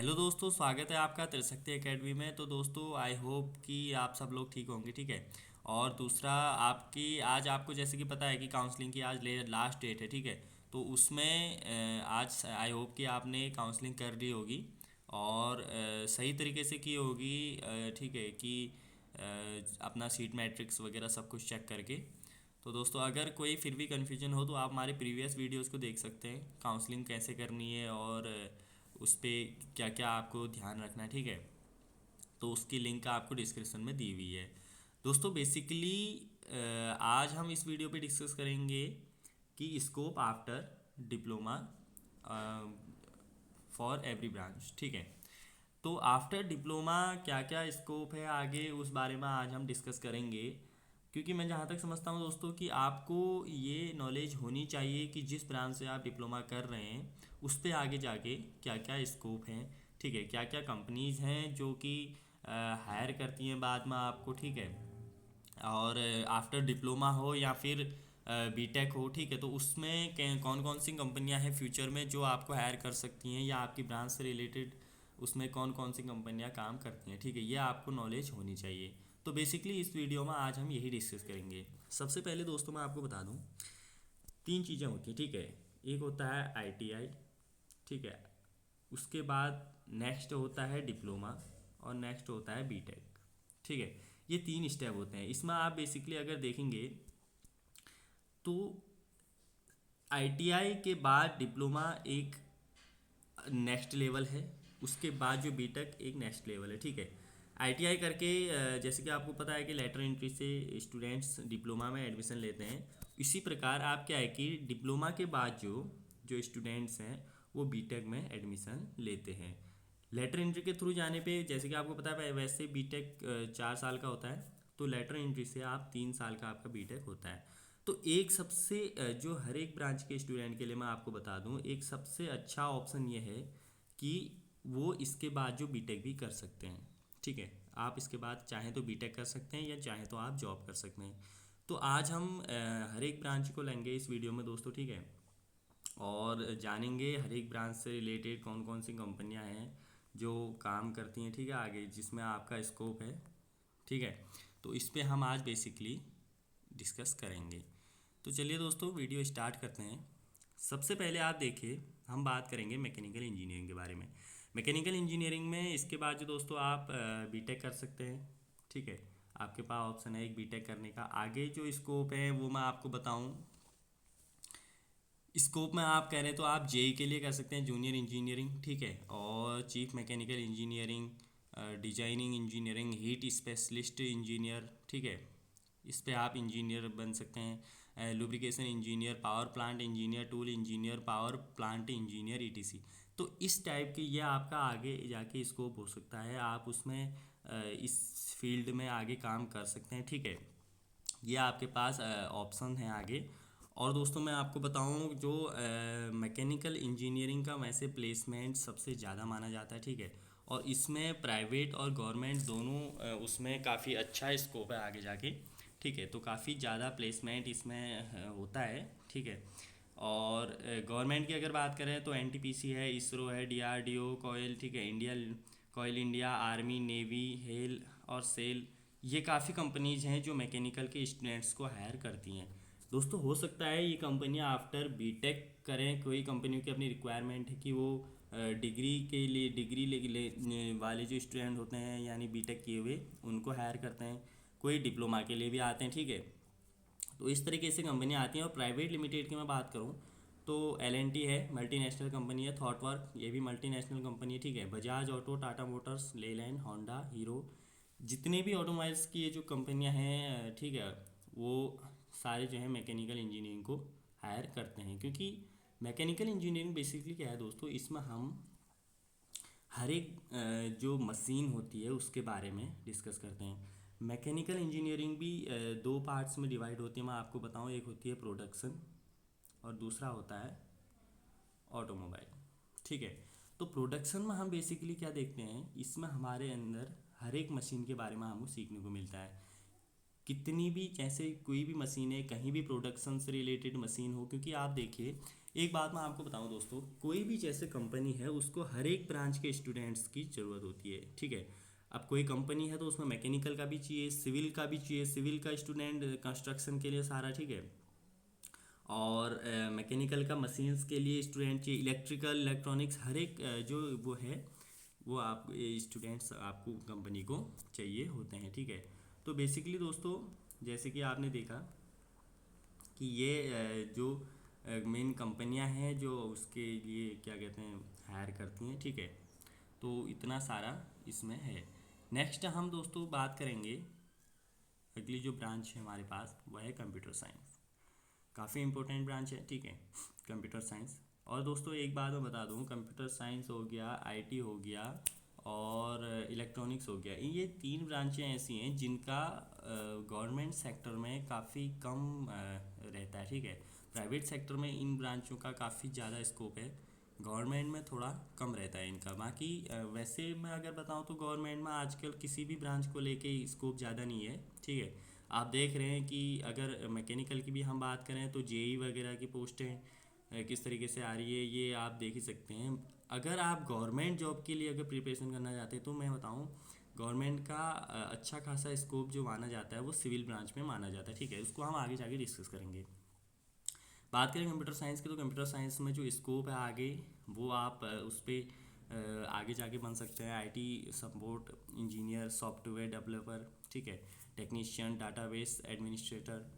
Hello दोस्तों, स्वागत है आपका त्रिशक्ति एकेडमी में। तो दोस्तों आई होप कि आप सब लोग ठीक होंगे, ठीक है। और दूसरा, आपकी आज आपको जैसे कि पता है कि काउंसलिंग की आज लास्ट डेट है, ठीक है। तो उसमें आज आई होप कि आपने काउंसलिंग कर ली होगी और सही तरीके से की होगी, ठीक है कि अपना सीट मैट्रिक्स वगैरह सब कुछ चेक करके। तो दोस्तों अगर कोई फिर भी कन्फ्यूजन हो तो आप हमारे प्रीवियस वीडियोस को देख सकते हैं, काउंसलिंग कैसे करनी है और उस पर क्या क्या आपको ध्यान रखना है, ठीक है। तो उसकी लिंक आपको डिस्क्रिप्शन में दी हुई है। दोस्तों बेसिकली आज हम इस वीडियो पे डिस्कस करेंगे कि scope after diploma for every branch, ठीक है। तो आफ्टर डिप्लोमा क्या क्या स्कोप है आगे, उस बारे में आज हम डिस्कस करेंगे। क्योंकि मैं जहाँ तक समझता हूँ दोस्तों कि आपको ये नॉलेज होनी चाहिए कि जिस ब्रांच से आप डिप्लोमा कर रहे हैं उस पे आगे जाके क्या क्या स्कोप हैं, ठीक है। क्या क्या कंपनीज हैं जो कि हायर करती हैं बाद में आपको, ठीक है। और आफ्टर डिप्लोमा हो या फिर बीटेक हो, ठीक है। तो उसमें कौन कौन सी कंपनियां हैं फ्यूचर में जो आपको हायर कर सकती हैं, या आपकी ब्रांच से रिलेटेड उसमें कौन कौन सी कंपनियां काम करती हैं, ठीक है। ये आपको नॉलेज होनी चाहिए। तो बेसिकली इस वीडियो में आज हम यही डिस्कस करेंगे। सबसे पहले दोस्तों मैं आपको बता दूं, तीन चीज़ें होती हैं, ठीक है। एक होता है आईटीआई, ठीक है। उसके बाद नेक्स्ट होता है डिप्लोमा और नेक्स्ट होता है बीटेक, ठीक है। ये तीन स्टेप होते हैं। इसमें आप बेसिकली अगर देखेंगे तो आईटीआई के बाद डिप्लोमा एक नेक्स्ट लेवल है, उसके बाद जो बीटेक एक नेक्स्ट लेवल है, ठीक है। आईटीआई करके जैसे कि आपको पता है कि लेटर एंट्री से स्टूडेंट्स डिप्लोमा में एडमिशन लेते हैं। इसी प्रकार आप क्या है कि डिप्लोमा के बाद जो जो स्टूडेंट्स हैं वो बीटेक में एडमिशन लेते हैं। लेटर एंट्री के थ्रू जाने पे जैसे कि आपको पता है वैसे बीटेक 4 साल का होता है, तो लेटर एंट्री से आप 3 साल का आपका बीटेक होता है। तो एक सबसे जो हर एक ब्रांच के स्टूडेंट के लिए मैं आपको बता दूं, एक सबसे अच्छा ऑप्शन ये है कि वो इसके बाद जो बीटेक भी कर सकते हैं, ठीक है। आप इसके बाद चाहें तो बीटेक कर सकते हैं या चाहें तो आप जॉब कर सकते हैं। तो आज हम हर एक ब्रांच को लेंगे इस वीडियो में दोस्तों, ठीक है। और जानेंगे हर एक ब्रांच से रिलेटेड कौन कौन सी कंपनियां हैं जो काम करती हैं, ठीक है, आगे जिसमें आपका स्कोप है, ठीक है। तो इस पे हम आज बेसिकली डिस्कस करेंगे। तो चलिए दोस्तों वीडियो स्टार्ट करते हैं। सबसे पहले आप देखिए, हम बात करेंगे मैकेनिकल इंजीनियरिंग के बारे में। मैकेनिकल इंजीनियरिंग में इसके बाद जो दोस्तों आप बीटेक कर सकते हैं, ठीक है। आपके पास ऑप्शन है एक बीटेक करने का। आगे जो स्कोप है वो मैं आपको बताऊं, स्कोप में आप कह रहे हैं तो आप जेई के लिए कर सकते हैं, जूनियर इंजीनियरिंग, ठीक है। और chief mechanical engineering, designing engineering, heat specialist engineer, ठीक है। इस पे आप इंजीनियर बन सकते हैं। Lubrication engineer, power plant engineer, tool engineer, power plant engineer, etc. तो इस टाइप के ये आपका आगे जाके स्कोप हो सकता है, आप उसमें इस फील्ड में आगे काम कर सकते हैं, ठीक है। ये आपके पास ऑप्शन है आगे। और दोस्तों मैं आपको बताऊं, जो मैकेनिकल इंजीनियरिंग का वैसे प्लेसमेंट सबसे ज़्यादा माना जाता है, ठीक है। और इसमें प्राइवेट और गवर्नमेंट दोनों उसमें काफ़ी अच्छा स्कोप है आगे जाके, ठीक है। तो काफ़ी ज़्यादा प्लेसमेंट इसमें होता है, ठीक है। और गवर्नमेंट की अगर बात करें तो एनटीपीसी है, इसरो है, डीआरडीओ, कोयल, ठीक है, इंडिया कोयल इंडिया, आर्मी, नेवी, हेल और सेल। ये काफ़ी कंपनीज हैं जो मैकेनिकल के स्टूडेंट्स को हायर करती हैं। दोस्तों हो सकता है ये कंपनियां आफ्टर बीटेक करें, कोई कंपनियों की अपनी रिक्वायरमेंट है कि वो डिग्री के लिए डिग्री ले वाले जो स्टूडेंट होते हैं यानी बीटेक किए हुए उनको हायर करते हैं। कोई डिप्लोमा के लिए भी आते हैं, ठीक है। तो इस तरीके से कंपनियाँ आती हैं। और प्राइवेट लिमिटेड की मैं बात करूँ तो एल है, मल्टीनेशनल कंपनी है। थॉटवर्क, ये भी मल्टीनेशनल कंपनी है, ठीक है। Bajaj auto, Tata Motors, Leyland, Honda, hero, जितने भी ऑटोमोबाइल्स की ये जो कंपनियां हैं, ठीक है, वो सारे जो है मैकेनिकल इंजीनियरिंग को हायर करते हैं। क्योंकि मैकेनिकल इंजीनियरिंग बेसिकली क्या है दोस्तों, इसमें हम हर एक जो मशीन होती है उसके बारे में डिस्कस करते हैं। मैकेनिकल इंजीनियरिंग भी दो पार्ट्स में डिवाइड होती है, मैं आपको बताऊं। एक होती है प्रोडक्शन और दूसरा होता है ऑटोमोबाइल, ठीक है। तो प्रोडक्शन में हम बेसिकली क्या देखते हैं, इसमें हमारे अंदर हर एक मशीन के बारे में हमको सीखने को मिलता है। कितनी भी जैसे कोई भी मशीन है, कहीं भी प्रोडक्शन से रिलेटेड मशीन हो, क्योंकि आप देखिए एक बात मैं आपको बताऊं दोस्तों, कोई भी जैसे कंपनी है उसको हर एक ब्रांच के स्टूडेंट्स की ज़रूरत होती है, ठीक है। अब कोई कंपनी है तो उसमें मैकेनिकल का भी चाहिए, सिविल का भी चाहिए, सिविल का स्टूडेंट कंस्ट्रक्शन के लिए सारा, ठीक है। और मैकेनिकल का मशीन्स के लिए स्टूडेंट चाहिए, इलेक्ट्रिकल इलेक्ट्रॉनिक्स हर एक जो वो है वो आप स्टूडेंट्स आपको कंपनी को चाहिए होते हैं, ठीक है। तो बेसिकली दोस्तों, जैसे कि आपने देखा कि ये जो मेन कंपनियां हैं जो उसके लिए क्या कहते हैं हायर करती हैं, ठीक है। तो इतना सारा इसमें है। नेक्स्ट हम दोस्तों बात करेंगे, अगली जो ब्रांच है हमारे पास वह है कंप्यूटर साइंस। काफ़ी इंपॉर्टेंट ब्रांच है, ठीक है, कंप्यूटर साइंस। और दोस्तों एक बात मैं बता दूं, कंप्यूटर साइंस हो गया, आईटी हो गया और इलेक्ट्रॉनिक्स हो गया, ये तीन ब्रांचें ऐसी हैं जिनका गवर्नमेंट सेक्टर में काफ़ी कम रहता है, ठीक है। प्राइवेट सेक्टर में इन ब्रांचों का काफ़ी ज़्यादा स्कोप है, गवर्नमेंट में थोड़ा कम रहता है इनका। बाकी वैसे मैं अगर बताऊं तो गवर्नमेंट में आजकल किसी भी ब्रांच को लेके स्कोप ज़्यादा नहीं है, ठीक है। आप देख रहे हैं कि अगर मैकेनिकल की भी हम बात करें तो जेई वगैरह की पोस्टें किस तरीके से आ रही है ये आप देख ही सकते हैं। अगर आप गवर्नमेंट जॉब के लिए अगर प्रिपरेशन करना चाहते हैं तो मैं बताऊं, गवर्नमेंट का अच्छा खासा स्कोप जो माना जाता है वो सिविल ब्रांच में माना जाता है, ठीक है। उसको हम आगे जाके डिस्कस करेंगे। बात करें कंप्यूटर साइंस की, तो कंप्यूटर साइंस में जो स्कोप है आगे वो आप उस पर आगे जाके बन सकते हैं, IT support engineer, software developer, ठीक है, टेक्नीशियन, डाटाबेस एडमिनिस्ट्रेटर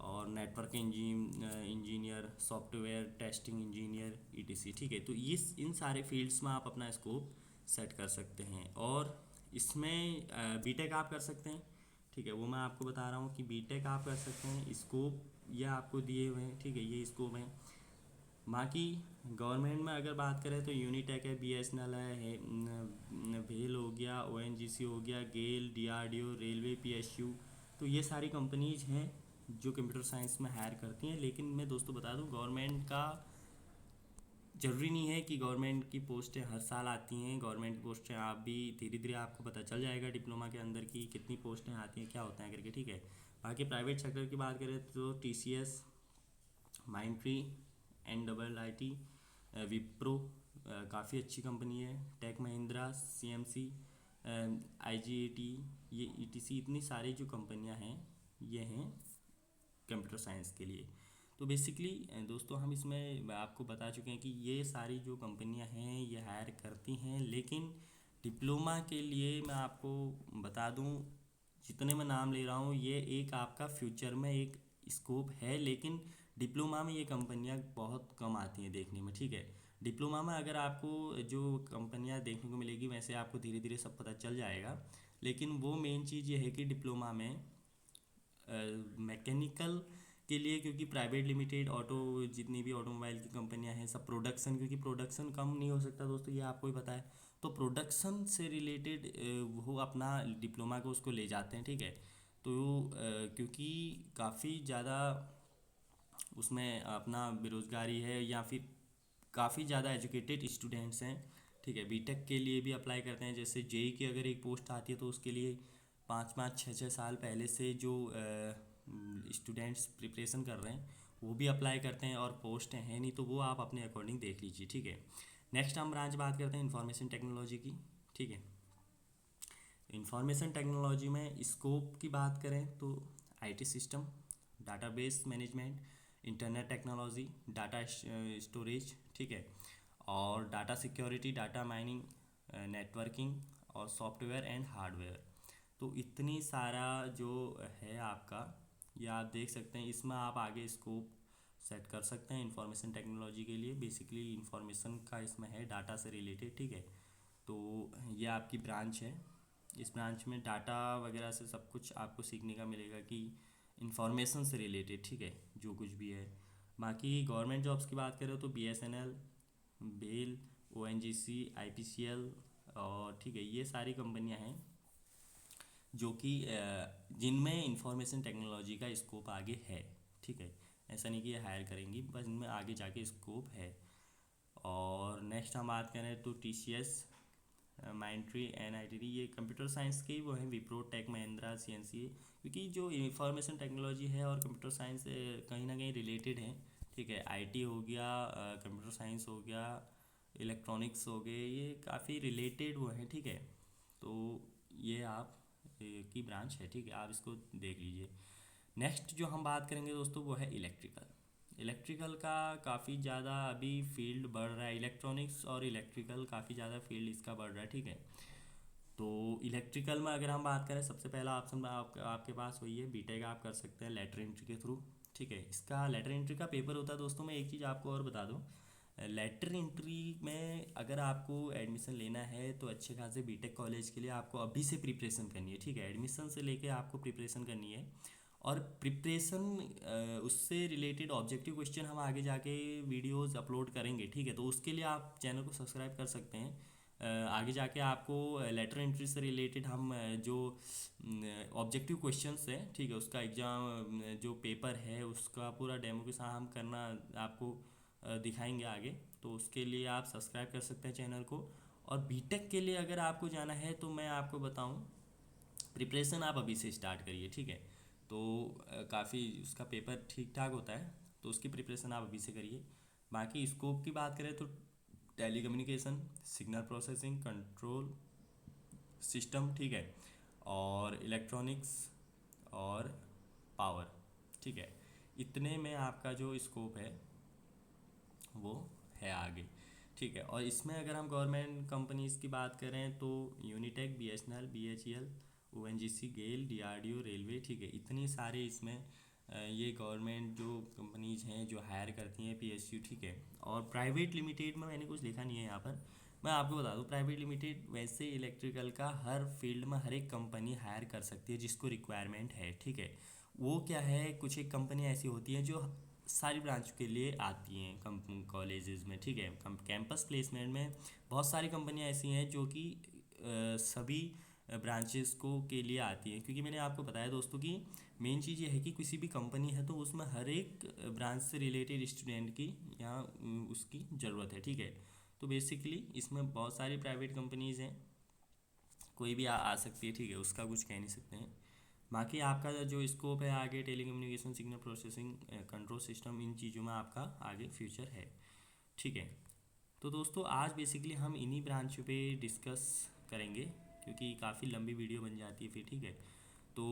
और network engineer, software testing engineer, etc, ठीक है। तो इस इन सारे फील्ड्स में आप अपना स्कोप सेट कर सकते हैं। और इसमें बीटेक आप कर सकते हैं, ठीक है, वो मैं आपको बता रहा हूँ कि बीटेक आप कर सकते हैं। स्कोप ये आपको दिए हुए हैं, ठीक है, ये स्कोप हैं। बाकी गवर्नमेंट में अगर बात करें तो यूनिटेक है, बीएसएनएल है, भेल हो गया, ओएनजीसी हो गया, गेल, डीआरडीओ, रेलवे, पीएसयू। तो ये सारी कंपनीज हैं जो कंप्यूटर साइंस में हायर करती हैं। लेकिन मैं दोस्तों बता दूं, गवर्नमेंट का ज़रूरी नहीं है कि गवर्नमेंट की पोस्टें हर साल आती हैं। गवर्नमेंट की पोस्टें आप भी धीरे धीरे आपको पता चल जाएगा डिप्लोमा के अंदर की कितनी पोस्टें आती हैं, क्या होता है करके, ठीक है। बाकी प्राइवेट सेक्टर की बात करें तो टीसीएस, माइंट्री, NIIT, विप्रो काफ़ी अच्छी कंपनी है, टेक महिंद्रा, सीएमसी, आईजीएटी, ये ईटीसी, इतनी सारी जो कंपनियां हैं ये हैं कंप्यूटर साइंस के लिए। तो बेसिकली दोस्तों हम इसमें आपको बता चुके हैं कि ये सारी जो कंपनियां हैं ये हायर करती हैं। लेकिन डिप्लोमा के लिए मैं आपको बता दूं, जितने मैं नाम ले रहा हूँ ये एक आपका फ्यूचर में एक स्कोप है, लेकिन डिप्लोमा में ये कंपनियां बहुत कम आती हैं देखने में, ठीक है। डिप्लोमा में अगर आपको जो कंपनियां देखने को मिलेगी वैसे आपको धीरे धीरे सब पता चल जाएगा। लेकिन वो मेन चीज़ ये है कि डिप्लोमा में मैकेनिकल के लिए, क्योंकि प्राइवेट लिमिटेड ऑटो जितनी भी ऑटोमोबाइल की कंपनियां हैं सब प्रोडक्शन, क्योंकि प्रोडक्शन कम नहीं हो सकता दोस्तों, ये आपको ही पता है। तो प्रोडक्शन से रिलेटेड वो अपना डिप्लोमा को उसको ले जाते हैं, ठीक है। तो क्योंकि काफ़ी ज़्यादा उसमें अपना बेरोज़गारी है या फिर काफ़ी ज़्यादा एजुकेटेड स्टूडेंट्स हैं, ठीक है। बीटेक के लिए भी अप्लाई करते हैं, जैसे जेई की अगर एक पोस्ट आती है तो उसके लिए 5-5 6-6 साल पहले से जो स्टूडेंट्स प्रिपरेशन कर रहे हैं वो भी अप्लाई करते हैं, और पोस्ट हैं नहीं तो वो आप अपने अकॉर्डिंग देख लीजिए, ठीक है। नेक्स्ट हम ब्रांच बात करते हैं इंफॉर्मेशन टेक्नोलॉजी की, ठीक है। इंफॉर्मेशन टेक्नोलॉजी में स्कोप की बात करें तो IT system, database management, internet technology, data storage, ठीक है, और data security, data mining, networking और सॉफ्टवेयर एंड हार्डवेयर। तो इतनी सारा जो है आपका, ये आप देख सकते हैं, इसमें आप आगे स्कोप सेट कर सकते हैं इंफॉर्मेशन टेक्नोलॉजी के लिए। बेसिकली इंफॉर्मेशन का इसमें है डाटा से रिलेटेड, ठीक है। तो ये आपकी ब्रांच है, इस ब्रांच में डाटा वगैरह से सब कुछ आपको सीखने का मिलेगा कि इंफॉर्मेशन से रिलेटेड, ठीक है, जो कुछ भी है। बाकी गवर्नमेंट जॉब्स की बात करें तो बीएसएनएल, बेल, ओएनजीसी, आईपीसीएल और, ठीक है, ये सारी कंपनियां हैं जो कि जिनमें इंफॉर्मेशन टेक्नोलॉजी का स्कोप आगे है, ठीक है। ऐसा नहीं कि ये हायर करेंगी, बस इनमें आगे जाके स्कोप है। और नेक्स्ट हम बात करें तो टीसीएस, माइंट्री, NITT, ये कंप्यूटर साइंस के ही वो हैं, विप्रो, टेक महिंद्रा, सीएनसी, क्योंकि जो इंफॉर्मेशन टेक्नोलॉजी है और कंप्यूटर साइंस कहीं ना कहीं रिलेटेड है, ठीक है। आईटी हो गया, कंप्यूटर साइंस हो गया, इलेक्ट्रॉनिक्स हो गए, ये काफ़ी रिलेटेड वो हैं, ठीक है। तो ये आप की ब्रांच है, ठीक है, आप इसको देख लीजिए। नेक्स्ट जो हम बात करेंगे दोस्तों वो है इलेक्ट्रिकल। इलेक्ट्रिकल का काफ़ी ज़्यादा अभी फील्ड बढ़ रहा है, इलेक्ट्रॉनिक्स और इलेक्ट्रिकल काफ़ी ज़्यादा फील्ड इसका बढ़ रहा है, ठीक है। तो इलेक्ट्रिकल में अगर हम बात करें, सबसे पहला ऑप्शन आपके पास वही है, बीटेक आप कर सकते हैं लेटर एंट्री के थ्रू, ठीक है। इसका लेटर एंट्री का पेपर होता है दोस्तों। मैं एक चीज़ आपको और बता दूं, लेटर एंट्री में अगर आपको एडमिशन लेना है तो अच्छे खासे बीटेक कॉलेज के लिए आपको अभी से प्रिपरेशन करनी है, ठीक है। एडमिशन से लेके आपको प्रिपरेशन करनी है, और प्रिपरेशन उससे रिलेटेड ऑब्जेक्टिव क्वेश्चन हम आगे जाके वीडियोस अपलोड करेंगे, ठीक है। तो उसके लिए आप चैनल को सब्सक्राइब कर सकते हैं। आगे जाके आपको लेटर एंट्री से रिलेटेड हम जो ऑब्जेक्टिव क्वेश्चंस है, ठीक है, उसका एग्ज़ाम जो पेपर है उसका पूरा डेमो के साथ हम करना आपको दिखाएंगे आगे। तो उसके लिए आप सब्सक्राइब कर सकते हैं चैनल को। और बीटेक के लिए अगर आपको जाना है तो मैं आपको बताऊं, प्रिपरेशन आप अभी से स्टार्ट करिए, ठीक है। तो काफ़ी उसका पेपर ठीक ठाक होता है, तो उसकी प्रिपरेशन आप अभी से करिए। बाकी स्कोप की बात करें तो telecommunication, signal processing, control system, ठीक है, और इलेक्ट्रॉनिक्स और पावर, ठीक है। इतने में आपका जो स्कोप है वो है आगे, ठीक है। और इसमें अगर हम गवर्नमेंट कंपनीज़ की बात करें तो यूनिटेक, बीएसएनएल, बीएचईएल, ओएनजीसी, गेल, डीआरडीओ, रेलवे, ठीक है, इतनी सारे इसमें ये गवर्नमेंट जो कंपनीज हैं जो हायर करती हैं पीएसयू, ठीक है। और प्राइवेट लिमिटेड में मैंने कुछ लिखा नहीं है यहाँ पर, मैं आपको बता दूँ, प्राइवेट लिमिटेड वैसे इलेक्ट्रिकल का हर फील्ड में हर एक कंपनी हायर कर सकती है जिसको रिक्वायरमेंट है, ठीक है। वो क्या है, कुछ एक कंपनी ऐसी होती हैं जो सारी ब्रांच के लिए आती हैं कॉलेजेस में, ठीक है। कैंपस प्लेसमेंट में बहुत सारी कंपनियां ऐसी हैं जो कि सभी ब्रांचेस को के लिए आती हैं, क्योंकि मैंने आपको बताया दोस्तों कि मेन चीज़ ये है कि किसी भी कंपनी है तो उसमें हर एक ब्रांच से रिलेटेड स्टूडेंट की यहाँ उसकी ज़रूरत है, ठीक है। तो बेसिकली इसमें बहुत सारी प्राइवेट कंपनीज़ हैं, कोई भी आ सकती है, ठीक है, उसका कुछ कह नहीं सकते हैं। बाकी आपका जो स्कोप है आगे, telecommunication, signal processing, control system, इन चीज़ों में आपका आगे फ्यूचर है, ठीक है। तो दोस्तों आज बेसिकली हम इन्हीं ब्रांच पे डिस्कस करेंगे, क्योंकि काफ़ी लंबी वीडियो बन जाती है फिर, ठीक है। तो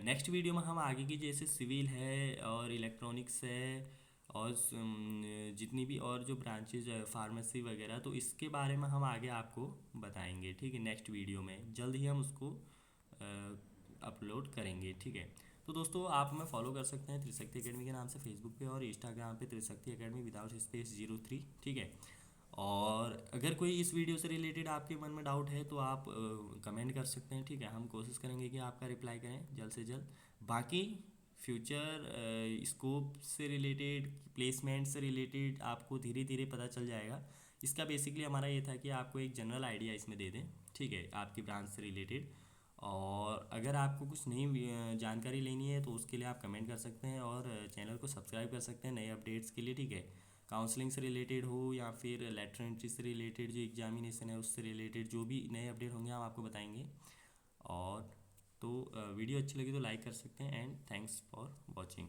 नेक्स्ट वीडियो में हम आगे की जैसे सिविल है और इलेक्ट्रॉनिक्स है और जितनी भी और जो ब्रांचेज है, फार्मेसी वगैरह, तो इसके बारे में हम आगे आपको बताएंगे, ठीक है। नेक्स्ट वीडियो में जल्द ही हम उसको अपलोड करेंगे, ठीक है। तो दोस्तों आप हमें फॉलो कर सकते हैं त्रिशक्ति एकेडमी के नाम से फेसबुक पे और इंस्टाग्राम पे त्रिशक्ति एकेडमी विदाउट स्पेस 03, ठीक है। और अगर कोई इस वीडियो से रिलेटेड आपके मन में डाउट है तो आप कमेंट कर सकते हैं, ठीक है। हम कोशिश करेंगे कि आपका रिप्लाई करें जल्द से जल्द। बाकी फ्यूचर स्कोप से रिलेटेड, प्लेसमेंट से रिलेटेड आपको धीरे धीरे पता चल जाएगा। इसका बेसिकली हमारा ये था कि आपको एक जनरल आइडिया इसमें दे दें, ठीक है, आपकी ब्रांच से रिलेटेड। और अगर आपको कुछ नई जानकारी लेनी है तो उसके लिए आप कमेंट कर सकते हैं और चैनल को सब्सक्राइब कर सकते हैं नए अपडेट्स के लिए, ठीक है। काउंसलिंग से रिलेटेड हो या फिर लेटर एंट्री से रिलेटेड जो एग्जामिनेशन है उससे रिलेटेड जो भी नए अपडेट होंगे हम आपको बताएंगे। और तो वीडियो अच्छी लगी तो लाइक कर सकते हैं, एंड थैंक्स फॉर वॉचिंग।